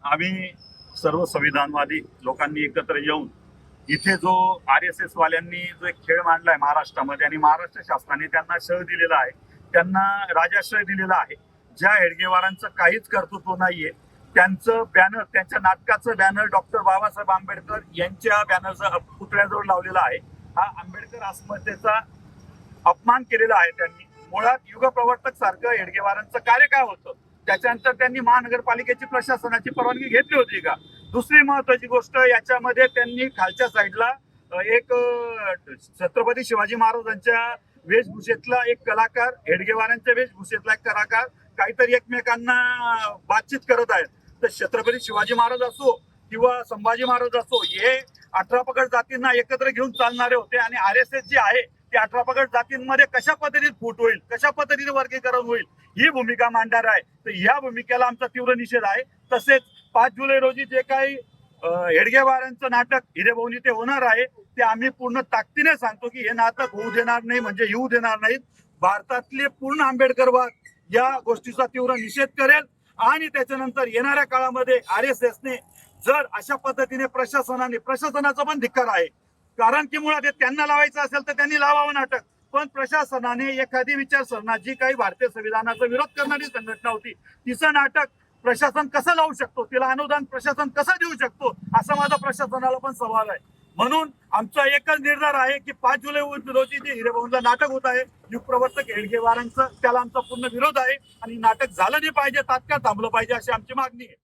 आम्ही सर्व संविधानवादी लोकांनी एकत्र येऊन इथे जो RSS वाल्यांनी जो एक खेळ मांडलाय महाराष्ट्रामध्ये आणि महाराष्ट्र शासनाने त्यांना शह दिलेला आहे, त्यांना राजाश्रय दिलेला आहे. ज्या हेडगेवारांचं काहीच कर्तृत्व नाहीये, त्यांचं बॅनर, त्यांच्या नाटकाचं बॅनर डॉक्टर बाबासाहेब आंबेडकर यांच्या बॅनरचा पुतळ्याजवळ लावलेला आहे. हा आंबेडकर अस्मितेचा अपमान केलेला आहे त्यांनी. मुळात युगप्रवर्तक सारखं हेडगेवारांचं कार्य काय होतं, त्याच्यानंतर त्यांनी महानगरपालिकेची प्रशासनाची परवानगी घेतली होती का? दुसरी महत्वाची गोष्ट, याच्यामध्ये त्यांनी खालच्या साईडला एक छत्रपती शिवाजी महाराजांच्या वेशभूषेतला एक कलाकार, हेडगेवारांच्या वेशभूषेतला एक कलाकार काहीतरी एकमेकांना बातचीत करत आहेत. तर छत्रपती शिवाजी महाराज असो किंवा संभाजी महाराज असो, हे 18 पगड जातींना एकत्र घेऊन चालणारे होते आणि RSS जे आहे ते 18 पगड जातींमध्ये कशा पद्धतीने फूट होईल, कशा पद्धतीने वर्गीकरण होईल, ही भूमिका मांडणार आहे. तर या भूमिकेला आमचा तीव्र निषेध आहे. तसेच 5 जुलै रोजी जे काही हेडगेवारांचं नाटक हिरेभाऊनी ते होणार आहे, ते आम्ही पूर्ण ताकदीने सांगतो की हे नाटक होऊ देणार नाही, म्हणजे येऊ देणार नाहीत. भारतातले पूर्ण आंबेडकरवाद या गोष्टीचा तीव्र निषेध करेल आणि त्याच्यानंतर येणाऱ्या काळामध्ये RSSने जर अशा पद्धतीने प्रशासनाचा पण धिक्कार आहे, कारण की मुळात त्यांना लावायचं असेल तर त्यांनी लावावं नाटक. पण प्रशासनाने एखादी विचारसरणा, जी काही भारतीय संविधानाचा विरोध करणारी संघटना होती, तिचं नाटक प्रशासन कसं लावू शकतो, तिला अनुदान प्रशासन कसं देऊ शकतो, असा माझा प्रशासनाला पण सवाल आहे. म्हणून आमचा एकच निर्धार आहे की 5 जुलै रोजी जे हिरेभाऊंचं नाटक होत आहे युगप्रवर्तक हेडगेवारांचं, त्याला आमचा पूर्ण विरोध आहे आणि नाटक झालं नाही पाहिजे, तात्काळ थांबलं पाहिजे अशी आमची मागणी आहे.